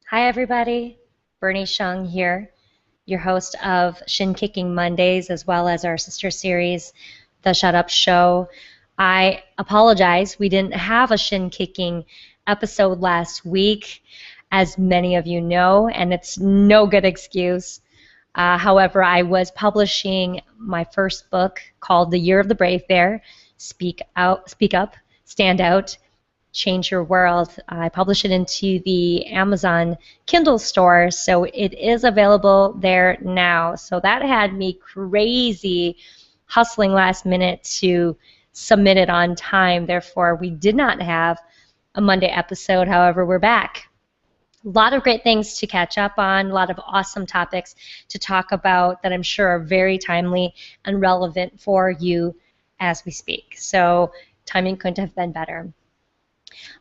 Hi, everybody. Bernie Shung here, your host of Shin Kicking Mondays, as well as our sister series, The Shut Up Show. I apologize. We didn't have a Shin Kicking episode last week, as many of you know, and it's no good excuse. However, I was publishing my first book called The Year of the Brave Bear. Speak out, speak up, stand out, change your world. I publish it into the Amazon Kindle store, so it is available there now. So that had me crazy hustling last minute to submit it on time. Therefore, we did not have a Monday episode. However, we're back. A lot of great things to catch up on, a lot of awesome topics to talk about that I'm sure are very timely and relevant for you as we speak. So timing couldn't have been better.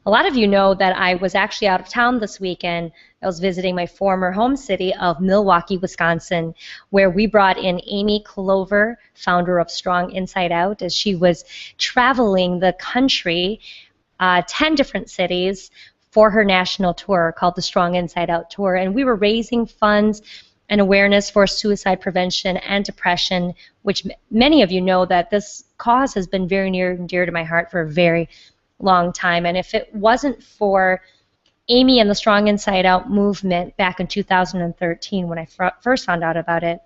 A lot of you know that I was actually out of town this weekend. I was visiting my former home city of Milwaukee, Wisconsin, where we brought in Amy Clover, founder of Strong Inside Out, as she was traveling the country, 10 different cities, for her national tour called the Strong Inside Out Tour. And we were raising funds and awareness for suicide prevention and depression, which many of you know that this cause has been very near and dear to my heart for a very long time. And if it wasn't for Amy and the Strong Inside Out movement back in 2013 when I first found out about it,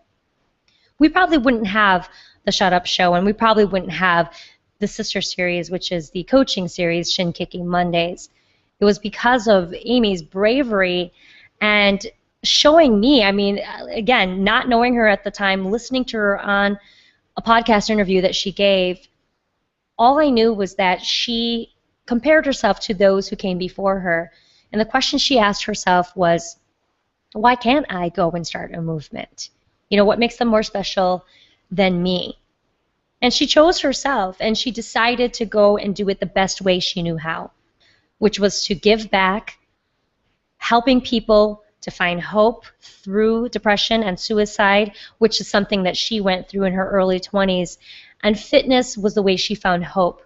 we probably wouldn't have the Shut Up Show, and we probably wouldn't have the sister series, which is the coaching series, Shin Kicking Mondays. It was because of Amy's bravery and showing me, again, not knowing her at the time, listening to her on a podcast interview that she gave, all I knew was that she compared herself to those who came before her. And the question she asked herself was, why can't I go and start a movement? What makes them more special than me? And she chose herself, and she decided to go and do it the best way she knew how, which was to give back, helping people to find hope through depression and suicide, which is something that she went through in her early 20s. And fitness was the way she found hope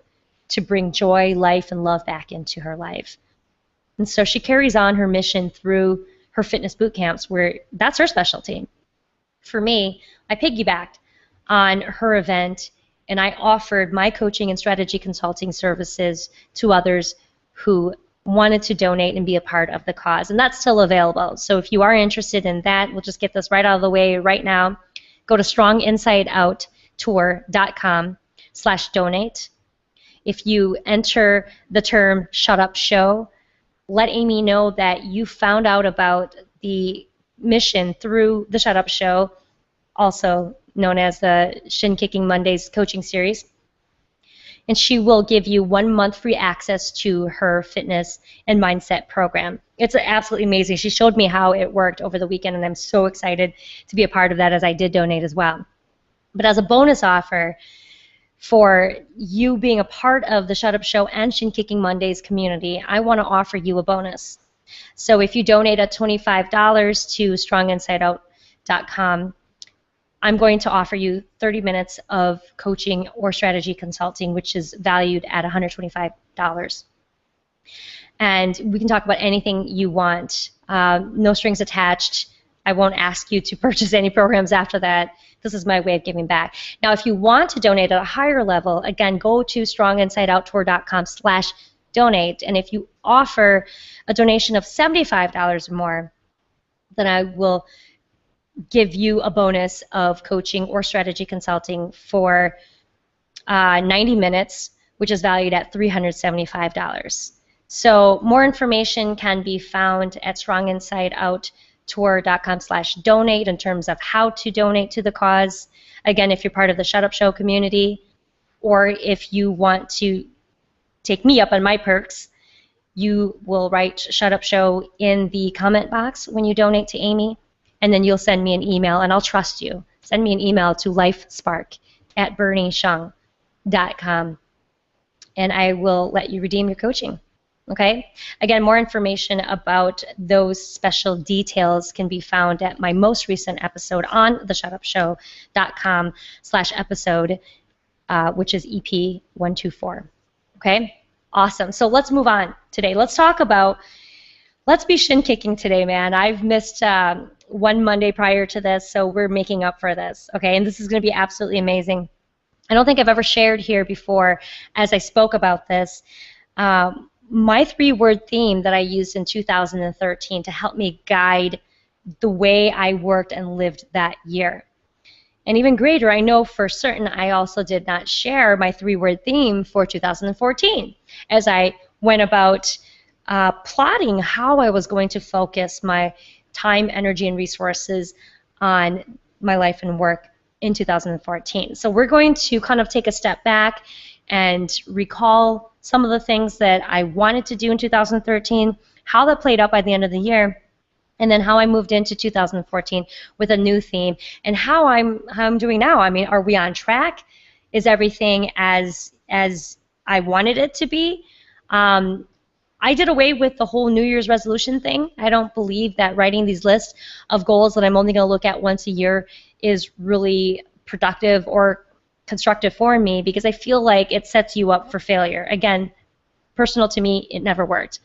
to bring joy, life, and love back into her life. And so she carries on her mission through her fitness boot camps, where that's her specialty. For me, I piggybacked on her event, and I offered my coaching and strategy consulting services to others who wanted to donate and be a part of the cause. And that's still available. So if you are interested in that, we'll just get this right out of the way right now. Go to stronginsideouttour.com/donate. If you enter the term Shut Up Show, let Amy know that you found out about the mission through the Shut Up Show, also known as the Shin Kicking Mondays coaching series. And she will give you 1 month free access to her fitness and mindset program. It's absolutely amazing. She showed me how it worked over the weekend, and I'm so excited to be a part of that, as I did donate as well. But as a bonus offer, for you being a part of the Shut Up Show and Shin Kicking Mondays community, I want to offer you a bonus. So if you donate at $25 to stronginsideout.com, I'm going to offer you 30 minutes of coaching or strategy consulting, which is valued at $125. And we can talk about anything you want. No strings attached. I won't ask you to purchase any programs after that. This is my way of giving back. Now, if you want to donate at a higher level, again, go to stronginsideouttour.com/donate. And if you offer a donation of $75 or more, then I will give you a bonus of coaching or strategy consulting for 90 minutes, which is valued at $375. So more information can be found at stronginsideouttour.com/donate in terms of how to donate to the cause. Again, if you're part of the Shut Up Show community, or if you want to take me up on my perks, you will write Shut Up Show in the comment box when you donate to Amy, and then you'll send me an email, and I'll trust you. Send me an email to lifespark@bernishung.com, and I will let you redeem your coaching. Okay? Again, more information about those special details can be found at my most recent episode on theshutupshow.com/episode, which is EP 124. Okay? Awesome. So let's move on today. Let's talk about Let's be shin kicking today, man. I've missed one Monday prior to this, so we're making up for this. Okay, and this is going to be absolutely amazing. I don't think I've ever shared here before as I spoke about this. My 3-word theme that I used in 2013 to help me guide the way I worked and lived that year. And even greater, I know for certain I also did not share my 3-word theme for 2014 as I went about plotting how I was going to focus my time, energy, and resources on my life and work in 2014. So we're going to kind of take a step back and recall some of the things that I wanted to do in 2013, how that played out by the end of the year, and then how I moved into 2014 with a new theme, and how I'm doing now. I mean, are we on track? Is everything as I wanted it to be? I did away with the whole New Year's resolution thing. I don't believe that writing these lists of goals that I'm only going to look at once a year is really productive or constructive for me, because I feel like it sets you up for failure. Again, personal to me, it never worked.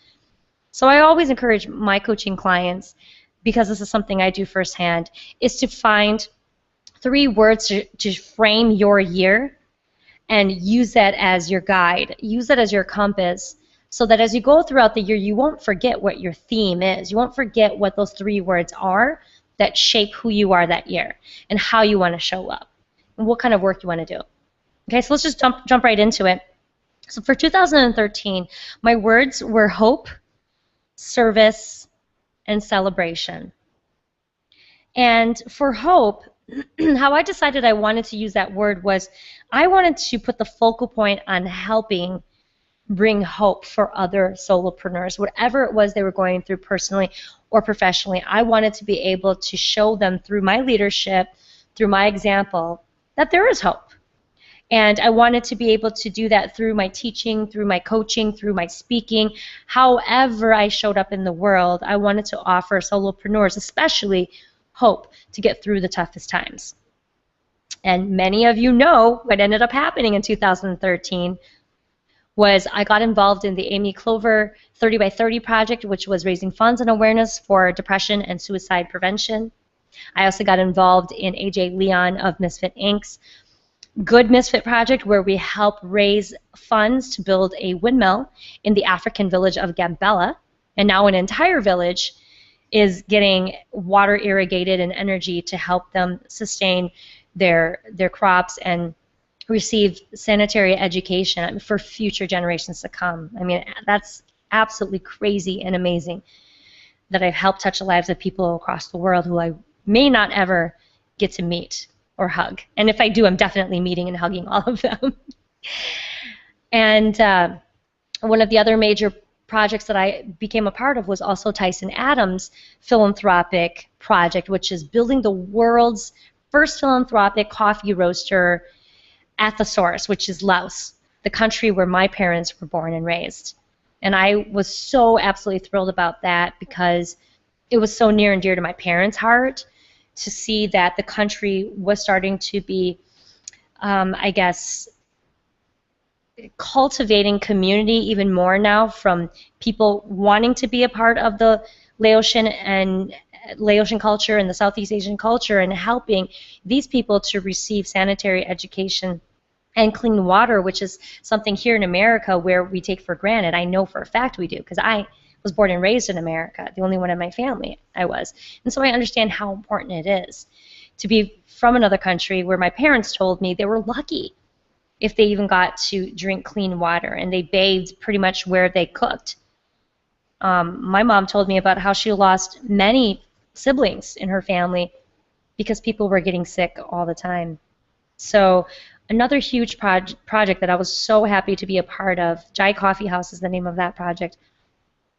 So I always encourage my coaching clients, because this is something I do firsthand, is to find 3 words to frame your year and use that as your guide. Use that as your compass, so that as you go throughout the year, you won't forget what your theme is. You won't forget what those 3 words are that shape who you are that year and how you want to show up and what kind of work you want to do. Okay, so let's just jump right into it. So for 2013, my words were hope, service, and celebration. And for hope, how I decided I wanted to use that word was I wanted to put the focal point on helping bring hope for other solopreneurs, whatever it was they were going through personally or professionally. I wanted to be able to show them through my leadership, through my example, that there is hope. And I wanted to be able to do that through my teaching, through my coaching, through my speaking. However I showed up in the world, I wanted to offer solopreneurs, especially, hope to get through the toughest times. And many of you know what ended up happening in 2013 was I got involved in the Amy Clover 30 by 30 project, which was raising funds and awareness for depression and suicide prevention. I also got involved in AJ Leon of Misfit Inc.'s Good Misfit Project, where we help raise funds to build a windmill in the African village of Gambella. And now an entire village is getting water irrigated and energy to help them sustain their crops and receive sanitary education for future generations to come. I mean, that's absolutely crazy and amazing that I've helped touch the lives of people across the world who I may not ever get to meet or hug. And if I do, I'm definitely meeting and hugging all of them. And one of the other major projects that I became a part of was also Tyson Adams' philanthropic project, which is building the world's first philanthropic coffee roaster at the source, which is Laos, the country where my parents were born and raised. And I was so absolutely thrilled about that, because it was so near and dear to my parents' heart to see that the country was starting to be, I guess, cultivating community even more now, from people wanting to be a part of the Laotian culture and the Southeast Asian culture, and helping these people to receive sanitary education and clean water, which is something here in America where we take for granted. I know for a fact we do, because I was born and raised in America, the only one in my family I was. And so I understand how important it is to be from another country where my parents told me they were lucky if they even got to drink clean water, and they bathed pretty much where they cooked. My mom told me about how she lost many siblings in her family because people were getting sick all the time. So another huge project that I was so happy to be a part of, Jai Coffee House is the name of that project.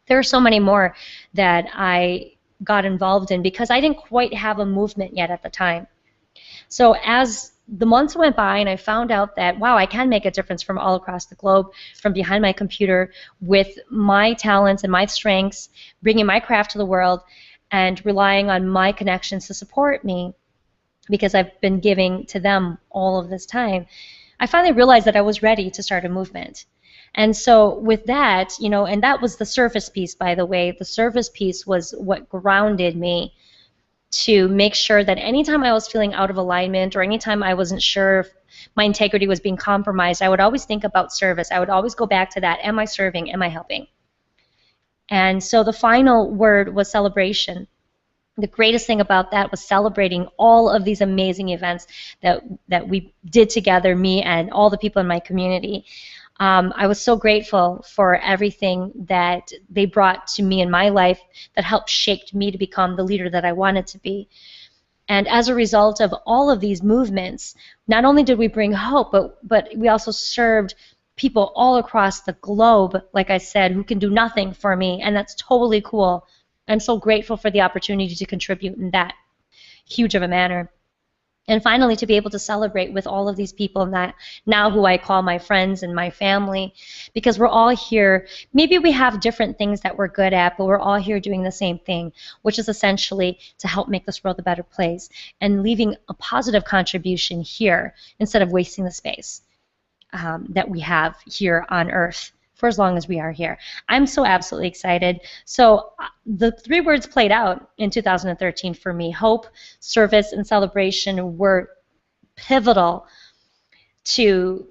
There are so many more that I got involved in because I didn't quite have a movement yet at the time. So as the months went by and I found out that, wow, I can make a difference from all across the globe, from behind my computer, with my talents and my strengths, bringing my craft to the world and relying on my connections to support me, because I've been giving to them all of this time, I finally realized that I was ready to start a movement. And so with that, and that was the surface piece, by the way. The surface piece was what grounded me to make sure that anytime I was feeling out of alignment or anytime I wasn't sure if my integrity was being compromised, I would always think about service. I would always go back to that. Am I serving? Am I helping? And so the final word was celebration. The greatest thing about that was celebrating all of these amazing events that we did together, me and all the people in my community. I was so grateful for everything that they brought to me in my life that helped shape me to become the leader that I wanted to be. And as a result of all of these movements, not only did we bring hope, but we also served people all across the globe, like I said, who can do nothing for me, and that's totally cool. I'm so grateful for the opportunity to contribute in that huge of a manner. And finally, to be able to celebrate with all of these people now who I call my friends and my family, because we're all here. Maybe we have different things that we're good at, but we're all here doing the same thing, which is essentially to help make this world a better place and leaving a positive contribution here instead of wasting the space that we have here on Earth for as long as we are here. I'm so absolutely excited. So the 3 words played out in 2013 for me. Hope, service, and celebration were pivotal to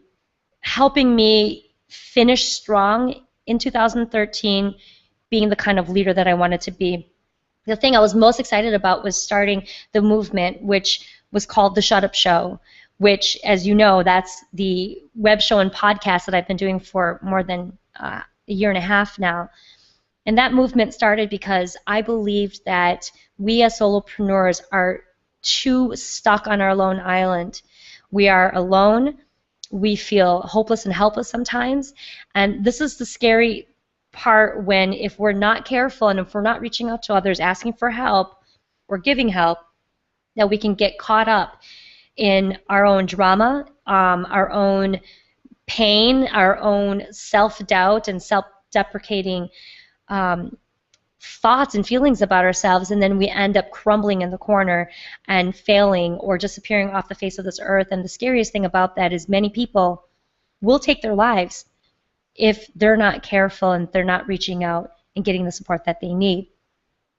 helping me finish strong in 2013, being the kind of leader that I wanted to be. The thing I was most excited about was starting the movement, which was called The Shut Up Show, which, as you know, that's the web show and podcast that I've been doing for more than a year and a half now. And that movement started because I believed that we as solopreneurs are too stuck on our lone island. We are alone. We feel hopeless and helpless sometimes. And this is the scary part when, if we're not careful and if we're not reaching out to others, asking for help or giving help, that we can get caught up in our own drama, our own pain, our own self-doubt and self-deprecating thoughts and feelings about ourselves, and then we end up crumbling in the corner and failing or disappearing off the face of this earth. And the scariest thing about that is many people will take their lives if they're not careful and they're not reaching out and getting the support that they need.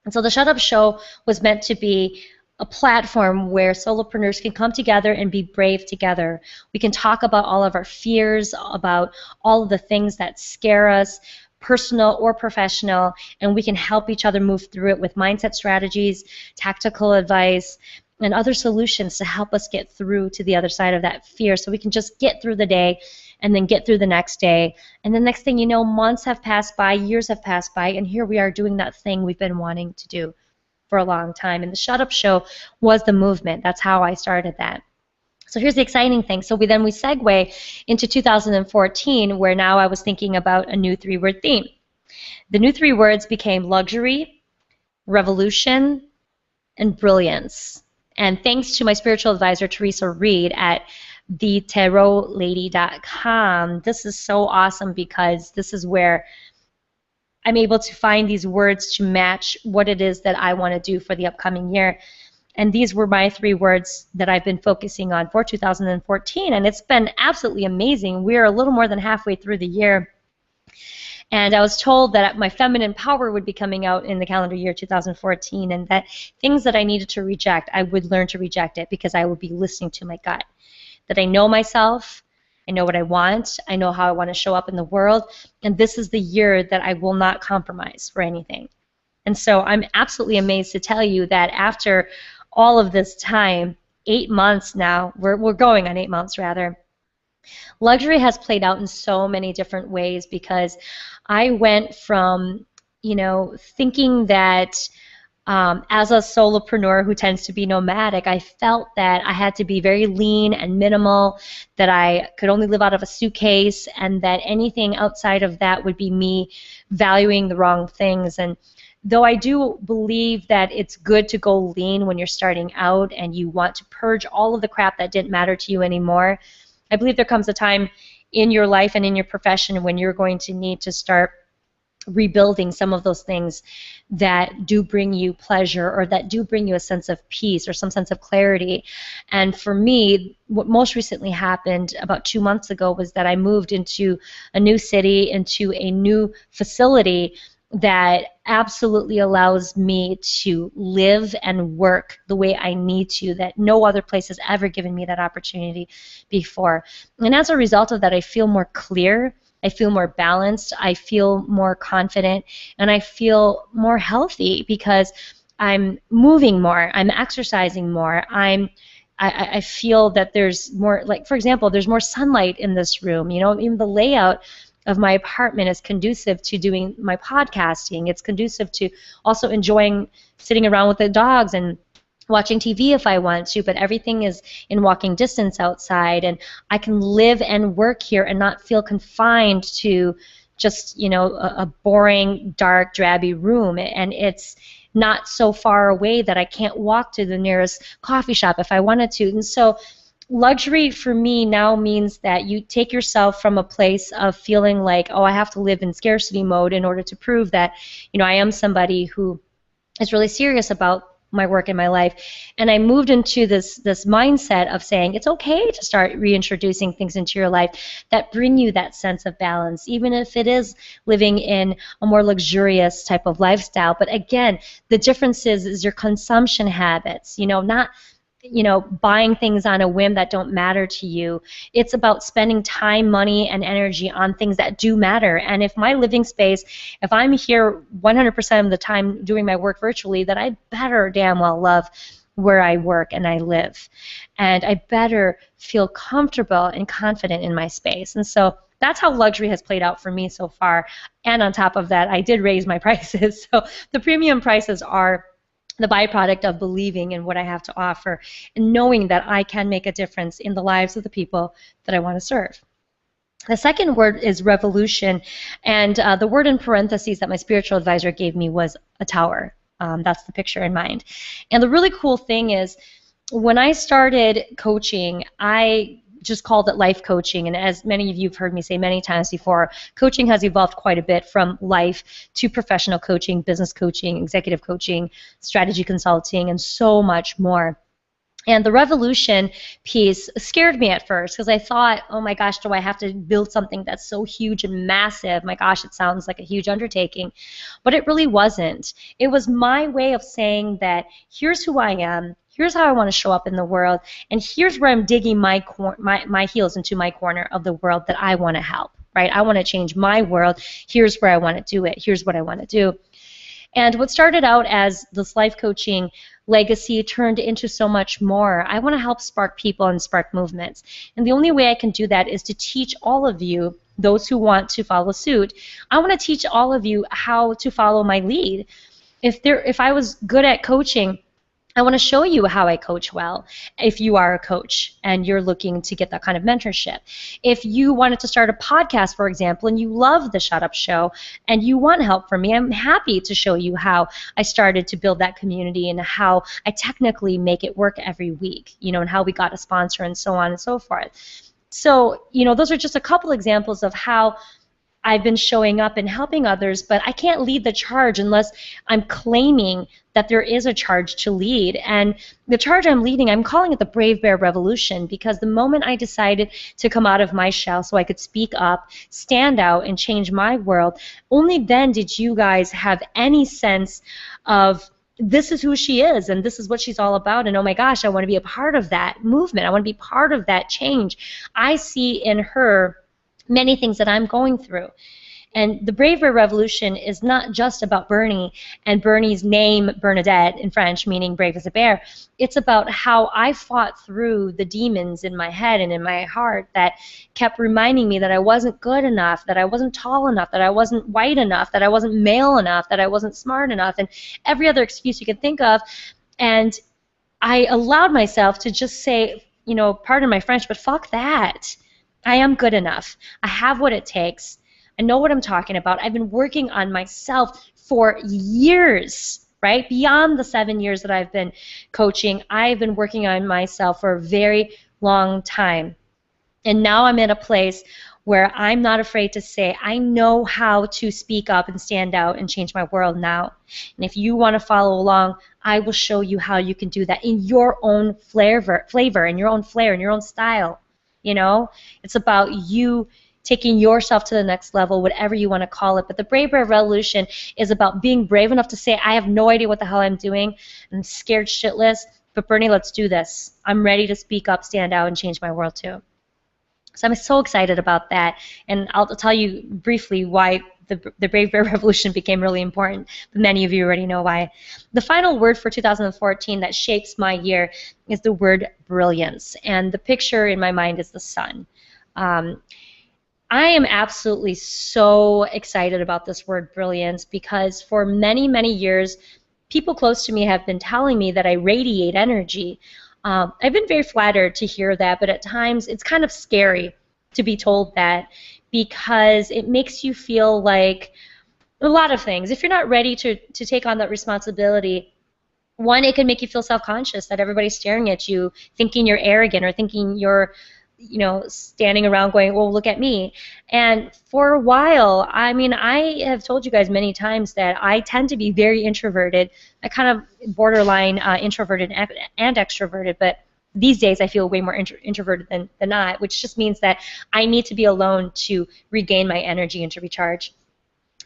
And so the Shut Up Show was meant to be a platform where solopreneurs can come together and be brave together. We can talk about all of our fears, about all of the things that scare us, personal or professional, and we can help each other move through it with mindset strategies, tactical advice, and other solutions to help us get through to the other side of that fear, so we can just get through the day and then get through the next day. And the next thing you know, months have passed by, years have passed by, and here we are doing that thing we've been wanting to do for a long time. And the Shut Up Show was the movement. That's how I started that. So here's the exciting thing. So we segue into 2014, where now I was thinking about a new 3-word theme. The new 3 words became luxury, revolution, and brilliance. And thanks to my spiritual advisor, Teresa Reed, at thetarotlady.com, this is so awesome, because this is where I'm able to find these words to match what it is that I want to do for the upcoming year. And these were my 3 words that I've been focusing on for 2014, and it's been absolutely amazing. We're a little more than halfway through the year, and I was told that my feminine power would be coming out in the calendar year 2014, and that things that I needed to reject, I would learn to reject it, because I would be listening to my gut. That I know myself, I know what I want, I know how I want to show up in the world, and this is the year that I will not compromise for anything. And so I'm absolutely amazed to tell you that after all of this time, 8 months now, we're going on 8 months rather, luxury has played out in so many different ways, because I went from, thinking that as a solopreneur who tends to be nomadic, I felt that I had to be very lean and minimal, that I could only live out of a suitcase, and that anything outside of that would be me valuing the wrong things. And though I do believe that it's good to go lean when you're starting out and you want to purge all of the crap that didn't matter to you anymore, I believe there comes a time in your life and in your profession when you're going to need to start rebuilding some of those things that do bring you pleasure or that do bring you a sense of peace or some sense of clarity. And for me, what most recently happened about 2 months ago was that I moved into a new city, into a new facility that absolutely allows me to live and work the way I need to, that no other place has ever given me that opportunity before. And as a result of that, I feel more clear, I feel more balanced, I feel more confident, and I feel more healthy because I'm moving more, I'm exercising more, I feel that there's more, like, for example, there's more sunlight in this room. You know, even the layout of my apartment is conducive to doing my podcasting. It's conducive to also enjoying sitting around with the dogs and watching TV if I want to, but everything is in walking distance outside, and I can live and work here and not feel confined to just, you know, a boring, dark, drabby room. And it's not so far away that I can't walk to the nearest coffee shop if I wanted to. And so luxury for me now means that you take yourself from a place of feeling like, oh, I have to live in scarcity mode in order to prove that, you know, I am somebody who is really serious about my work in my life. And I moved into this mindset of saying it's okay to start reintroducing things into your life that bring you that sense of balance, even if it is living in a more luxurious type of lifestyle. But again, the difference is your consumption habits, you know, not, you know, buying things on a whim that don't matter to you. It's about spending time, money, and energy on things that do matter. And if my living space, if I'm here 100% of the time doing my work virtually, then I better damn well love where I work and I live. And I better feel comfortable and confident in my space. And so that's how luxury has played out for me so far. And on top of that, I did raise my prices. So the premium prices are the byproduct of believing in what I have to offer and knowing that I can make a difference in the lives of the people that I want to serve. The second word is revolution, and the word in parentheses that my spiritual advisor gave me was a tower. That's the picture in mind. And the really cool thing is, when I started coaching, I just called it life coaching, and as many of you have heard me say many times before, coaching has evolved quite a bit from life to professional coaching, business coaching, executive coaching, strategy consulting, and so much more. And the revolution piece scared me at first because I thought, oh my gosh, do I have to build something that's so huge and massive? My gosh, it sounds like a huge undertaking. But it really wasn't. It was my way of saying that here's who I am, here's how I want to show up in the world, and here's where I'm digging my heels into my corner of the world that I want to help, right? I want to change my world. Here's where I want to do it. Here's what I want to do. And what started out as this life coaching legacy turned into so much more. I want to help spark people and spark movements. And the only way I can do that is to teach all of you, those who want to follow suit, I want to teach all of you how to follow my lead. If I was good at coaching, I want to show you how I coach well if you are a coach and you're looking to get that kind of mentorship. If you wanted to start a podcast, for example, and you love the Shut Up Show and you want help from me, I'm happy to show you how I started to build that community and how I technically make it work every week, you know, and how we got a sponsor and so on and so forth. So, you know, those are just a couple examples of how I've been showing up and helping others, but I can't lead the charge unless I'm claiming that there is a charge to lead. And the charge I'm leading, I'm calling it the Brave Bear Revolution, because the moment I decided to come out of my shell so I could speak up, stand out, and change my world, only then did you guys have any sense of this is who she is and this is what she's all about, and oh my gosh, I want to be a part of that movement. I want to be part of that change. I see in her many things that I'm going through. And the Brave Bear Revolution is not just about Berni and Berni's name, Bernadette, in French, meaning brave as a bear. It's about how I fought through the demons in my head and in my heart that kept reminding me that I wasn't good enough, that I wasn't tall enough, that I wasn't white enough, that I wasn't male enough, that I wasn't smart enough, and every other excuse you can think of. And I allowed myself to just say, you know, pardon my French, but fuck that. I am good enough. I have what it takes. I know what I'm talking about. I've been working on myself for years, right? Beyond the 7 years that I've been coaching, I've been working on myself for a very long time. And now I'm in a place where I'm not afraid to say, I know how to speak up and stand out and change my world now. And if you want to follow along, I will show you how you can do that in your own flavor, in your own flair, in your own style. You know, it's about you taking yourself to the next level, whatever you want to call it. But the Brave Bear Revolution is about being brave enough to say, I have no idea what the hell I'm doing. I'm scared shitless, but Bernie, let's do this. I'm ready to speak up, stand out, and change my world too. So I'm so excited about that. And I'll tell you briefly why the Brave Bear Revolution became really important. But many of you already know why. The final word for 2014 that shapes my year is the word brilliance. And the picture in my mind is the sun. I am absolutely so excited about this word brilliance because for many, many years, people close to me have been telling me that I radiate energy. I've been very flattered to hear that, but at times it's kind of scary to be told that because it makes you feel like a lot of things. If you're not ready to take on that responsibility, one, it can make you feel self-conscious that everybody's staring at you, thinking you're arrogant or thinking you're standing around going, well, look at me. And for a while, I mean, I have told you guys many times that I tend to be very introverted. I kind of borderline introverted and extroverted, but these days I feel way more introverted than not, which just means that I need to be alone to regain my energy and to recharge.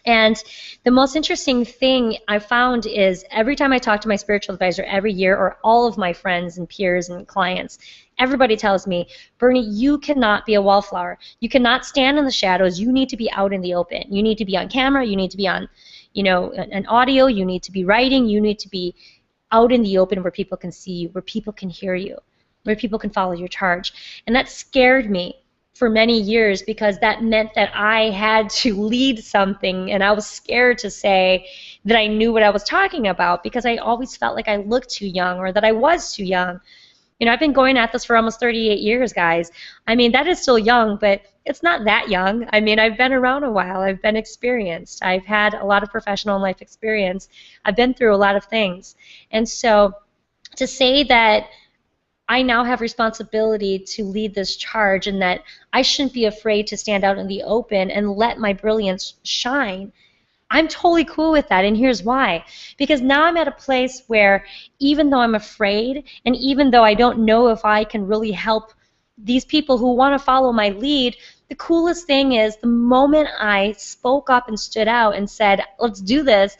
And the most interesting thing I found is every time I talk to my spiritual advisor every year, or all of my friends and peers and clients, everybody tells me, Bernie, you cannot be a wallflower. You cannot stand in the shadows. You need to be out in the open. You need to be on camera. You need to be on, an audio. You need to be writing. You need to be out in the open where people can see you, where people can hear you, where people can follow your charge. And that scared me for many years because that meant that I had to lead something, and I was scared to say that I knew what I was talking about because I always felt like I looked too young or that I was too young. I've been going at this for almost 38 years, guys. I mean, that is still young, but it's not that young. I mean, I've been around a while. I've been experienced. I've had a lot of professional life experience. I've been through a lot of things. And so to say that I now have responsibility to lead this charge and that I shouldn't be afraid to stand out in the open and let my brilliance shine, I'm totally cool with that, and here's why. Because now I'm at a place where even though I'm afraid and even though I don't know if I can really help these people who want to follow my lead, the coolest thing is the moment I spoke up and stood out and said, let's do this,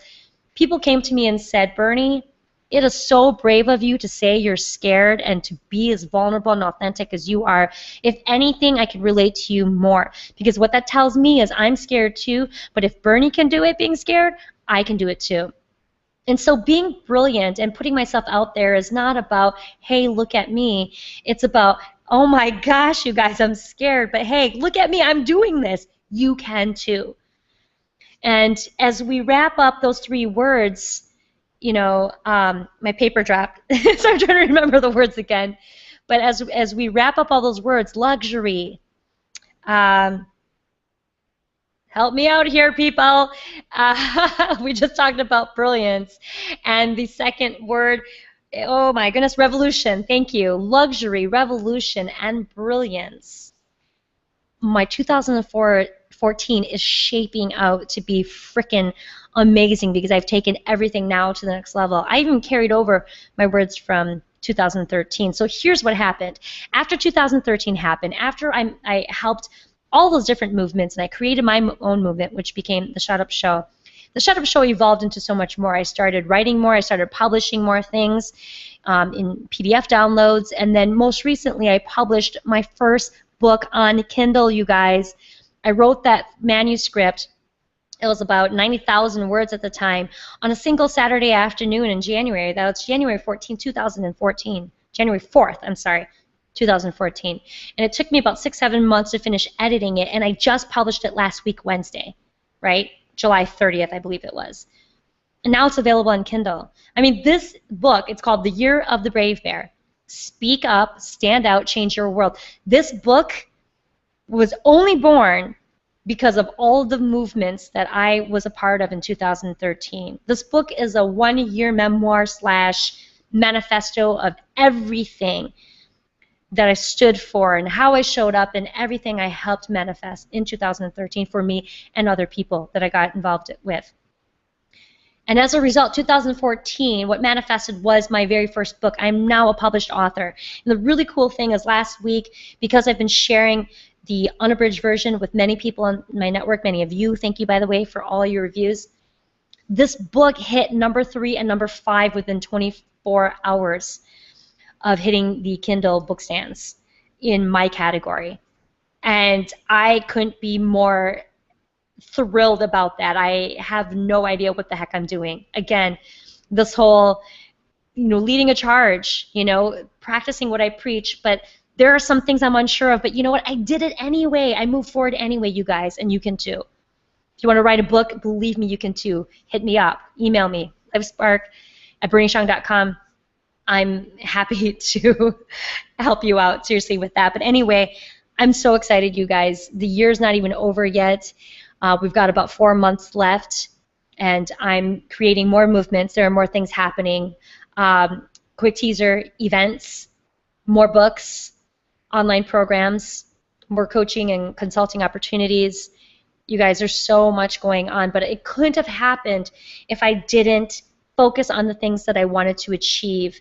people came to me and said, Bernie, it is so brave of you to say you're scared and to be as vulnerable and authentic as you are. If anything, I can relate to you more. Because what that tells me is I'm scared too, but if Bernie can do it being scared, I can do it too. And so being brilliant and putting myself out there is not about, hey, look at me. It's about, oh my gosh, you guys, I'm scared, but hey, look at me, I'm doing this. You can too. And as we wrap up those three words, my paper dropped, so I'm trying to remember the words again. But as we wrap up all those words, luxury, help me out here, people. We just talked about brilliance. And the second word, oh my goodness, revolution. Thank you. Luxury, revolution, and brilliance. My 2014 is shaping out to be frickin' amazing because I've taken everything now to the next level. I even carried over my words from 2013. So here's what happened. After 2013 happened, after I helped all those different movements and I created my own movement, which became the Shut Up Show. The Shut Up Show evolved into so much more. I started writing more. I started publishing more things in PDF downloads. And then most recently, I published my first book on Kindle, you guys. I wrote that manuscript. It was about 90,000 words at the time on a single Saturday afternoon in January. That was January 14, 2014. January 4th, I'm sorry, 2014. And it took me about 6-7 months to finish editing it, and I just published it last week, Wednesday, right? July 30th, I believe it was. And now it's available on Kindle. I mean, this book, it's called The Year of the Brave Bear. Speak up, stand out, change your world. This book was only born because of all the movements that I was a part of in 2013. This book is a 1-year memoir / manifesto of everything that I stood for and how I showed up and everything I helped manifest in 2013 for me and other people that I got involved with. And as a result, 2014, what manifested was my very first book. I'm now a published author. And the really cool thing is last week, because I've been sharing the unabridged version with many people on my network, many of you, thank you, by the way, for all your reviews. This book hit #3 and #5 within 24 hours of hitting the Kindle book stands in my category. And I couldn't be more thrilled about that. I have no idea what the heck I'm doing. Again, this whole, leading a charge, practicing what I preach, but there are some things I'm unsure of, but you know what? I did it anyway. I moved forward anyway, you guys, and you can too. If you want to write a book, believe me, you can too. Hit me up. Email me, livespark@bernishong.com. I'm happy to help you out, seriously, with that. But anyway, I'm so excited, you guys. The year's not even over yet. We've got about 4 months left, and I'm creating more movements. There are more things happening. Quick teaser, events, more books, online programs, more coaching and consulting opportunities. You guys, there's so much going on, but it couldn't have happened if I didn't focus on the things that I wanted to achieve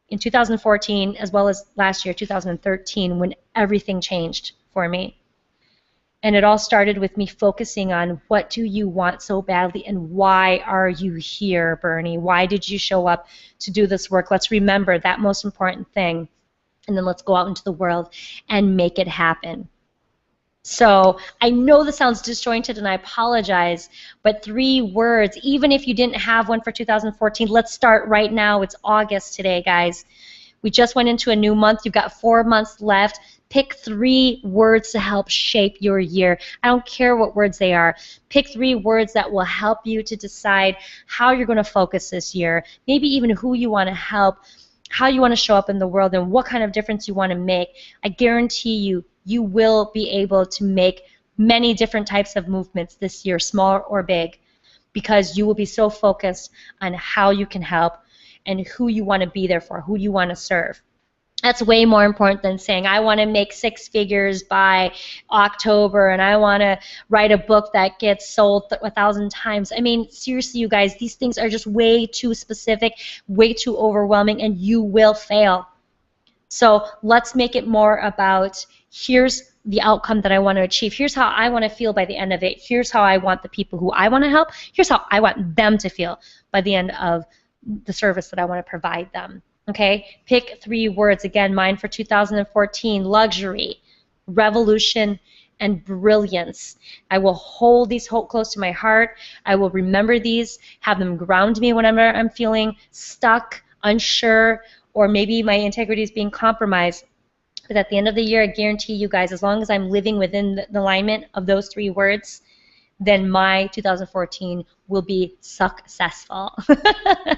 in 2014 as well as last year, 2013, when everything changed for me. And it all started with me focusing on what do you want so badly and why are you here, Bernie? Why did you show up to do this work? Let's remember that most important thing, and then let's go out into the world and make it happen. So I know this sounds disjointed and I apologize, but 3 words, even if you didn't have one for 2014, let's start right now. It's August today, guys. We just went into a new month. You've got 4 months left. Pick 3 words to help shape your year. I don't care what words they are. Pick 3 words that will help you to decide how you're going to focus this year, maybe even who you want to help, how you want to show up in the world, and what kind of difference you want to make. I guarantee you, you will be able to make many different types of movements this year, small or big, because you will be so focused on how you can help and who you want to be there for, who you want to serve. That's way more important than saying, I want to make 6 figures by October and I want to write a book that gets sold 1,000 times. I mean, seriously, you guys, these things are just way too specific, way too overwhelming, and you will fail. So let's make it more about, here's the outcome that I want to achieve. Here's how I want to feel by the end of it. Here's how I want the people who I want to help. Here's how I want them to feel by the end of the service that I want to provide them. Okay? Pick 3 words. Again, mine for 2014, luxury, revolution, and brilliance. I will hold these close to my heart. I will remember these, have them ground me whenever I'm feeling stuck, unsure, or maybe my integrity is being compromised. But at the end of the year, I guarantee you guys, as long as I'm living within the alignment of those 3 words, then my 2014 will be successful.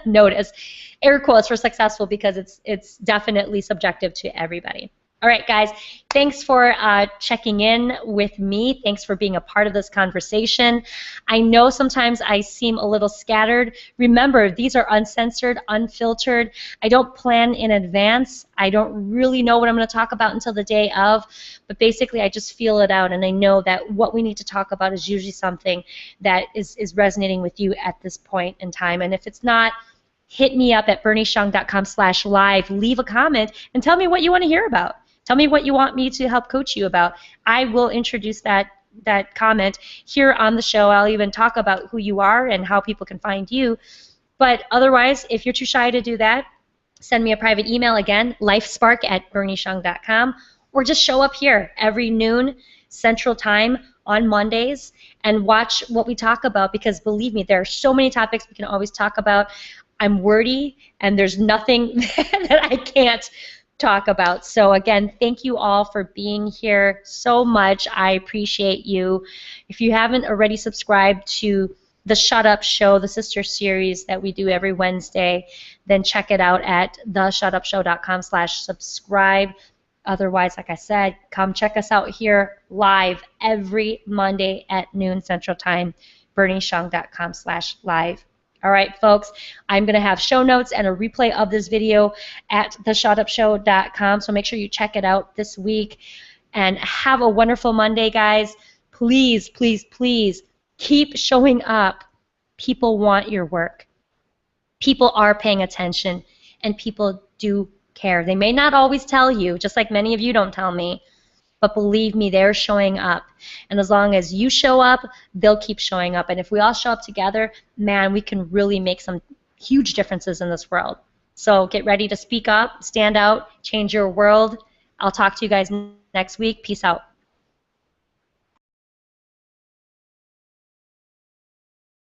Notice, air quotes for successful, because it's definitely subjective to everybody. All right, guys, thanks for checking in with me. Thanks for being a part of this conversation. I know sometimes I seem a little scattered. Remember, these are uncensored, unfiltered. I don't plan in advance. I don't really know what I'm going to talk about until the day of, but basically I just feel it out, and I know that what we need to talk about is usually something that is resonating with you at this point in time. And if it's not, hit me up at bernishong.com/live. Leave a comment and tell me what you want to hear about. Tell me what you want me to help coach you about. I will introduce that comment here on the show. I'll even talk about who you are and how people can find you. But otherwise, if you're too shy to do that, send me a private email, again, lifespark@bernishong.com, or just show up here every noon Central Time on Mondays and watch what we talk about, because believe me, there are so many topics we can always talk about. I'm wordy, and there's nothing that I can't talk about. So again, thank you all for being here so much. I appreciate you. If you haven't already subscribed to the Shut Up Show, the sister series that we do every Wednesday, then check it out at theshutupshow.com/subscribe. Otherwise, like I said, come check us out here live every Monday at noon Central Time, bernishong.com/live. All right, folks, I'm going to have show notes and a replay of this video at theshutupshow.com, so make sure you check it out this week. And have a wonderful Monday, guys. Please, please, please keep showing up. People want your work. People are paying attention, and people do care. They may not always tell you, just like many of you don't tell me, but believe me, they're showing up. And as long as you show up, they'll keep showing up. And if we all show up together, man, we can really make some huge differences in this world. So get ready to speak up, stand out, change your world. I'll talk to you guys next week. Peace out.